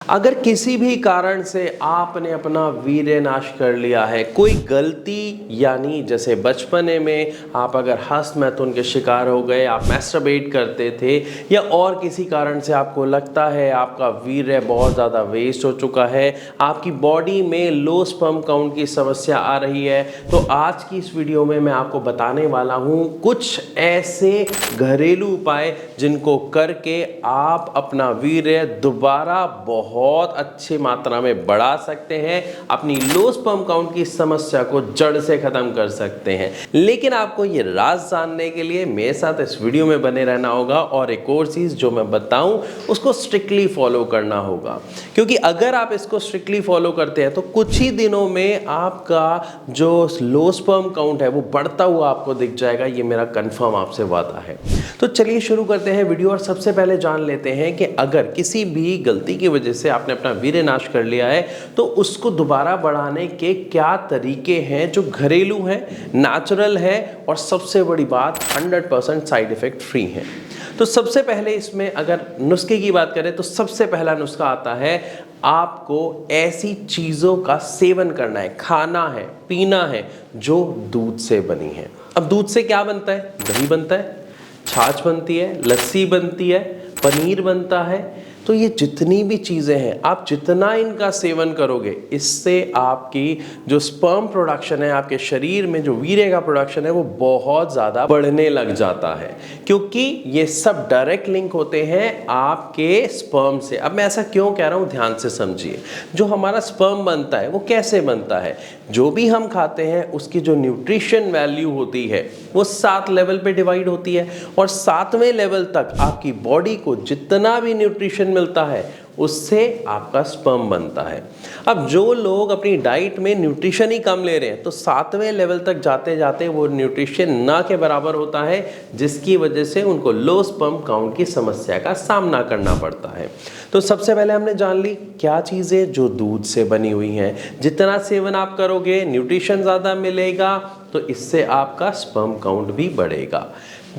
अगर किसी भी कारण से आपने अपना वीर्य नाश कर लिया है, कोई गलती यानी जैसे बचपने में आप अगर हस्त मैथुन के शिकार हो गए, आप मैस्टरबेट करते थे या और किसी कारण से आपको लगता है आपका वीर्य बहुत ज़्यादा वेस्ट हो चुका है, आपकी बॉडी में लो स्पर्म काउंट की समस्या आ रही है, तो आज की इस वीडियो में मैं आपको बताने वाला हूँ कुछ ऐसे घरेलू उपाय जिनको करके आप अपना वीर्य दोबारा बहुत अच्छी मात्रा में बढ़ा सकते हैं, अपनी लो स्पर्म काउंट की समस्या को जड़ से खत्म कर सकते हैं। लेकिन आपको ये राज जानने के लिए मेरे साथ इस वीडियो में बने रहना होगा और एक और चीज़ जो मैं बताऊं उसको स्ट्रिक्टली फॉलो करना होगा, क्योंकि अगर आप इसको स्ट्रिक्टली फॉलो करते हैं तो कुछ ही दिनों में आपका जो लो स्पर्म काउंट है वो बढ़ता हुआ आपको दिख जाएगा। ये मेरा कंफर्म आपसे वादा है। तो चलिए शुरू करते हैं वीडियो और सबसे पहले जान लेते हैं कि अगर किसी भी गलती की वजह से आपने अपना वीर्य नाश कर लिया है तो उसको दोबारा बढ़ाने के क्या तरीके हैं जो घरेलू हैं, नेचुरल है और सबसे बड़ी बात 100% साइड इफेक्ट फ्री हैं। तो सबसे पहले इसमें अगर नुस्खे की बात करें तो सबसे पहला नुस्खा आता है, आपको ऐसी चीज़ों का सेवन करना है, खाना है, पीना है जो दूध से बनी है। अब दूध से क्या बनता है? दही बनता है, छाछ बनती है, लस्सी बनती है, पनीर बनता है। तो ये जितनी भी चीज़ें हैं आप जितना इनका सेवन करोगे इससे आपकी जो स्पर्म प्रोडक्शन है, आपके शरीर में जो वीर्य का प्रोडक्शन है वो बहुत ज़्यादा बढ़ने लग जाता है, क्योंकि ये सब डायरेक्ट लिंक होते हैं आपके स्पर्म से। अब मैं ऐसा क्यों कह रहा हूँ, ध्यान से समझिए। जो हमारा स्पर्म बनता है वो कैसे बनता है? जो भी हम खाते हैं उसकी जो न्यूट्रिशन वैल्यू होती है वो 7 लेवल पे डिवाइड होती है और 7वें लेवल तक आपकी बॉडी को जितना भी न्यूट्रिशन मिलता है उससे आपका स्पर्म बनता है। अब जो लोग अपनी डाइट में न्यूट्रिशन ही कम ले रहे हैं तो 7वें लेवल तक जाते जाते वो न्यूट्रिशन ना के बराबर होता है, जिसकी वजह से उनको लो स्पर्म काउंट की समस्या का सामना करना पड़ता है। तो सबसे पहले हमने जान ली क्या चीज़ें जो दूध से बनी हुई हैं। जितना सेवन आप करोगे न्यूट्रिशन ज़्यादा मिलेगा तो इससे आपका स्पर्म काउंट भी बढ़ेगा।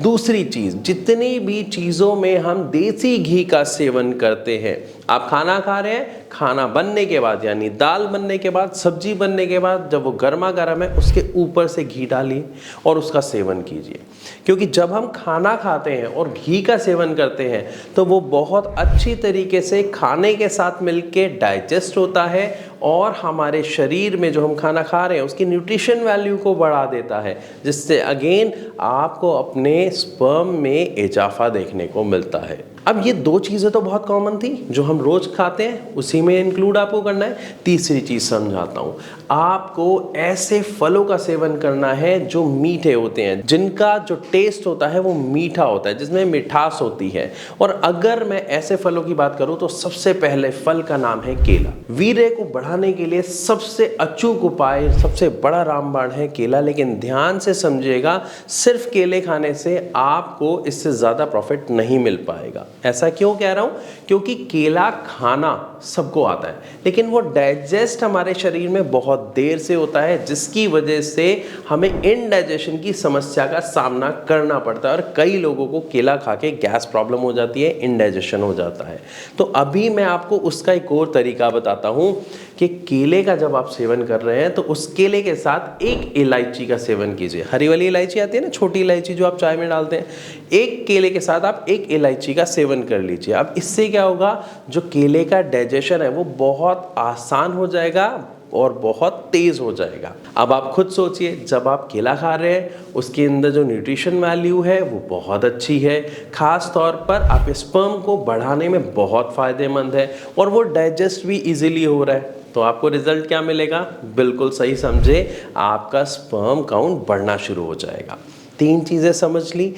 दूसरी चीज़, जितनी भी चीज़ों में हम देसी घी का सेवन करते हैं, आप खाना खा रहे हैं, खाना बनने के बाद यानी दाल बनने के बाद, सब्जी बनने के बाद जब वो गर्मा गर्म है उसके ऊपर से घी डालिए और उसका सेवन कीजिए, क्योंकि जब हम खाना खाते हैं और घी का सेवन करते हैं तो वो बहुत अच्छी तरीके से खाने के साथ मिलके डाइजेस्ट होता है और हमारे शरीर में जो हम खाना खा रहे हैं उसकी न्यूट्रिशन वैल्यू को बढ़ा देता है, जिससे अगेन आपको अपने स्पर्म में इजाफा देखने को मिलता है। अब ये दो चीज़ें तो बहुत कॉमन थी जो हम रोज़ खाते हैं, उसी में इंक्लूड आपको करना है। तीसरी चीज़ समझाता हूँ, आपको ऐसे फलों का सेवन करना है जो मीठे होते हैं, जिनका जो टेस्ट होता है वो मीठा होता है, जिसमें मिठास होती है। और अगर मैं ऐसे फलों की बात करूँ तो सबसे पहले फल का नाम है केला। वीर्य को बढ़ाने के लिए सबसे अचूक उपाय, सबसे बड़ा रामबाण है केला। लेकिन ध्यान से समझिएगा, सिर्फ केले खाने से आपको इससे ज़्यादा प्रॉफिट नहीं मिल पाएगा। ऐसा क्यों कह रहा हूँ? क्योंकि केला खाना सबको आता है लेकिन वो डाइजेस्ट हमारे शरीर में बहुत देर से होता है, जिसकी वजह से हमें इनडाइजेशन की समस्या का सामना करना पड़ता है और कई लोगों को केला खा के गैस प्रॉब्लम हो जाती है, इनडाइजेशन हो जाता है। तो अभी मैं आपको उसका एक और तरीका बताता हूँ कि केले का जब आप सेवन कर रहे हैं तो उस केले के साथ एक इलायची का सेवन कीजिए। हरी वाली इलायची आती है ना, छोटी इलायची जो आप चाय में डालते हैं, एक केले के साथ आप एक इलायची का सेवन कर लीजिए। अब इससे क्या होगा, जो केले का डाइजेशन है वो बहुत आसान हो जाएगा और बहुत तेज़ हो जाएगा। अब आप खुद सोचिए, जब आप केला खा रहे हैं उसके अंदर जो न्यूट्रिशन वैल्यू है वो बहुत अच्छी है, ख़ास तौर पर आप स्पर्म को बढ़ाने में बहुत फ़ायदेमंद है और वो डाइजेस्ट भी इजीली हो रहा है। तो आपको रिजल्ट क्या मिलेगा? बिल्कुल सही समझे, आपका स्पर्म काउंट बढ़ना शुरू हो जाएगा। 3 चीज़ें समझ ली।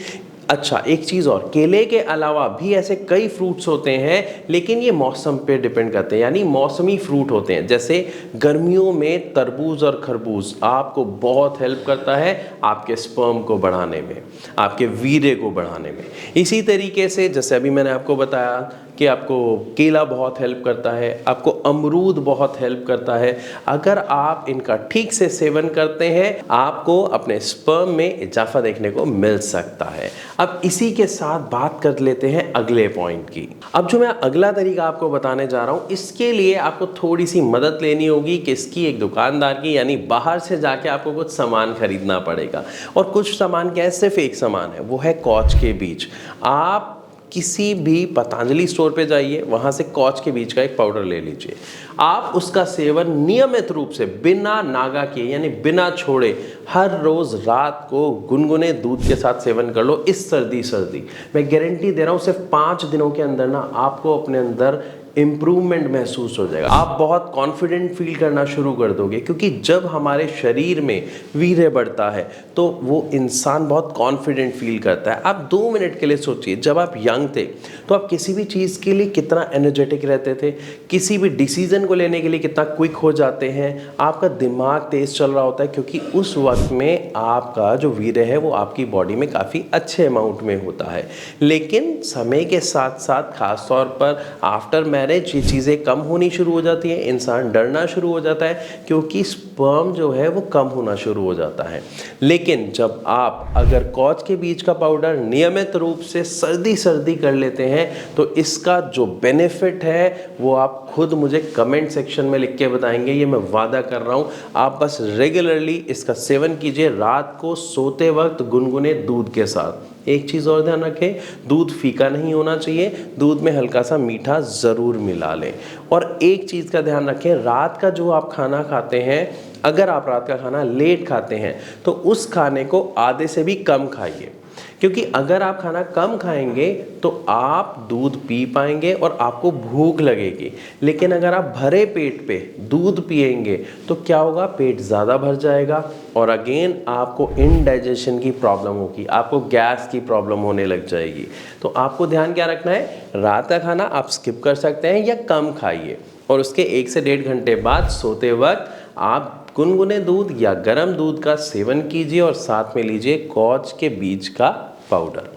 अच्छा, एक चीज़ और, केले के अलावा भी ऐसे कई फ्रूट्स होते हैं लेकिन ये मौसम पे डिपेंड करते हैं, यानी मौसमी फ्रूट होते हैं। जैसे गर्मियों में तरबूज और खरबूज आपको बहुत हेल्प करता है आपके स्पर्म को बढ़ाने में, आपके वीर्य को बढ़ाने में। इसी तरीके से जैसे अभी मैंने आपको बताया कि आपको केला बहुत हेल्प करता है, आपको अमरूद बहुत हेल्प करता है। अगर आप इनका ठीक से सेवन करते हैं आपको अपने स्पर्म में इजाफा देखने को मिल सकता है। अब इसी के साथ बात कर लेते हैं अगले पॉइंट की। अब जो मैं अगला तरीका आपको बताने जा रहा हूं, इसके लिए आपको थोड़ी सी मदद लेनी होगी किसकी, एक दुकानदार की, यानी बाहर से जाके आपको कुछ सामान खरीदना पड़ेगा। और कुछ सामान क्या है, सिर्फ एक सामान है, वो है कॉच के बीज। आप किसी भी पतंजलि स्टोर पे जाइए, वहाँ से कॉच के बीज का एक पाउडर ले लीजिए। आप उसका सेवन नियमित रूप से बिना नागा किए यानी बिना छोड़े हर रोज़ रात को गुनगुने दूध के साथ सेवन कर लो। इस सर्दी मैं गारंटी दे रहा हूँ, सिर्फ 5 दिनों के अंदर ना आपको अपने अंदर इम्प्रूवमेंट महसूस हो जाएगा। आप बहुत कॉन्फिडेंट फील करना शुरू कर दोगे, क्योंकि जब हमारे शरीर में वीर्य बढ़ता है तो वो इंसान बहुत कॉन्फिडेंट फील करता है। आप 2 मिनट के लिए सोचिए, जब आप यंग थे तो आप किसी भी चीज़ के लिए कितना एनर्जेटिक रहते थे, किसी भी डिसीजन को लेने के लिए कितना क्विक हो जाते हैं, आपका दिमाग तेज चल रहा होता है, क्योंकि उस वक्त में आपका जो वीर्य है वो आपकी बॉडी में काफ़ी अच्छे अमाउंट में होता है। लेकिन समय के साथ साथ खासतौर पर आफ्टर मैरिज ये चीज़ें कम होनी शुरू हो जाती हैं, इंसान डरना शुरू हो जाता है, क्योंकि स्पर्म जो है वो कम होना शुरू हो जाता है। लेकिन जब आप अगर कॉच के बीज का पाउडर नियमित रूप से सर्दी कर लेते हैं तो इसका जो बेनिफिट है वो आप खुद मुझे कमेंट सेक्शन में लिख के बताएंगे, ये मैं वादा कर रहा हूँ। आप बस रेगुलरली इसका सेवन कीजिए, रात को सोते वक्त गुनगुने दूध के साथ। एक चीज़ और ध्यान रखें, दूध फीका नहीं होना चाहिए, दूध में हल्का सा मीठा ज़रूर मिला लें। और एक चीज़ का ध्यान रखें, रात का जो आप खाना खाते हैं, अगर आप रात का खाना लेट खाते हैं तो उस खाने को आधे से भी कम खाइए, क्योंकि अगर आप खाना कम खाएंगे तो आप दूध पी पाएंगे और आपको भूख लगेगी। लेकिन अगर आप भरे पेट पे दूध पिएंगे तो क्या होगा, पेट ज़्यादा भर जाएगा और अगेन आपको इनडाइजेशन की प्रॉब्लम होगी, आपको गैस की प्रॉब्लम होने लग जाएगी। तो आपको ध्यान क्या रखना है, रात का खाना आप स्किप कर सकते हैं या कम खाइए, और उसके 1 से 1.5 घंटे बाद सोते वक्त आप गुनगुने दूध या गर्म दूध का सेवन कीजिए और साथ में लीजिए कॉच के बीज का पाउडर।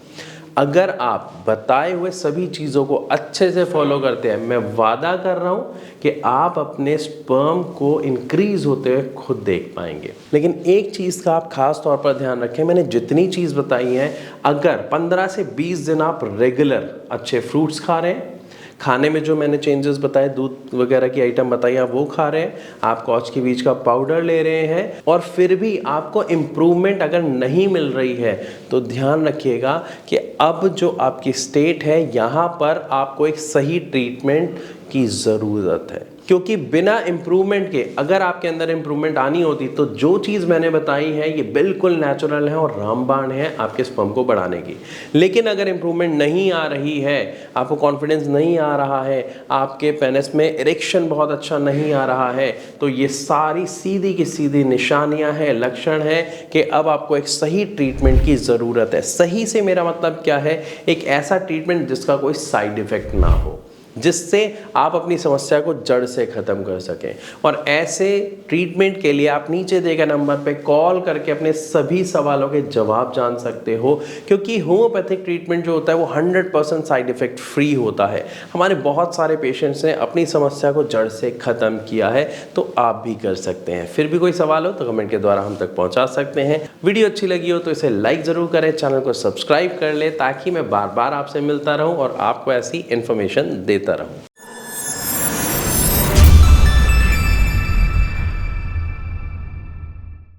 अगर आप बताए हुए सभी चीज़ों को अच्छे से फॉलो करते हैं, मैं वादा कर रहा हूँ कि आप अपने स्पर्म को इंक्रीज होते हुए खुद देख पाएंगे। लेकिन एक चीज़ का आप खास तौर पर ध्यान रखें, मैंने जितनी चीज़ बताई है, अगर 15 से 20 दिन आप रेगुलर अच्छे फ्रूट्स खा रहे हैं, खाने में जो मैंने चेंजेस बताए, दूध वगैरह की आइटम बताई, आप वो खा रहे हैं, आप कॉच के बीज का पाउडर ले रहे हैं, और फिर भी आपको इम्प्रूवमेंट अगर नहीं मिल रही है तो ध्यान रखिएगा कि अब जो आपकी स्टेट है, यहाँ पर आपको एक सही ट्रीटमेंट की ज़रूरत है। क्योंकि बिना इम्प्रूवमेंट के अगर आपके अंदर इम्प्रूवमेंट आनी होती तो जो चीज़ मैंने बताई है ये बिल्कुल नेचुरल है और रामबाण है आपके स्पर्म को बढ़ाने की। लेकिन अगर इम्प्रूवमेंट नहीं आ रही है, आपको कॉन्फिडेंस नहीं आ रहा है, आपके पेनिस में इरेक्शन बहुत अच्छा नहीं आ रहा है, तो ये सारी सीधी की सीधी निशानियां हैं, लक्षण है कि अब आपको एक सही ट्रीटमेंट की ज़रूरत है। सही से मेरा मतलब क्या है, एक ऐसा ट्रीटमेंट जिसका कोई साइड इफ़ेक्ट ना हो, जिससे आप अपनी समस्या को जड़ से ख़त्म कर सकें। और ऐसे ट्रीटमेंट के लिए आप नीचे दिए गए नंबर पे कॉल करके अपने सभी सवालों के जवाब जान सकते हो, क्योंकि होम्योपैथिक ट्रीटमेंट जो होता है वो 100% साइड इफ़ेक्ट फ्री होता है। हमारे बहुत सारे पेशेंट्स ने अपनी समस्या को जड़ से ख़त्म किया है, तो आप भी कर सकते हैं। फिर भी कोई सवाल हो तो कमेंट के द्वारा हम तक पहुँचा सकते हैं। वीडियो अच्छी लगी हो तो इसे लाइक ज़रूर करें, चैनल को सब्सक्राइब कर लें, ताकि मैं बार बार आपसे मिलता रहूँ और आपको ऐसी इन्फॉर्मेशन देता रहूं।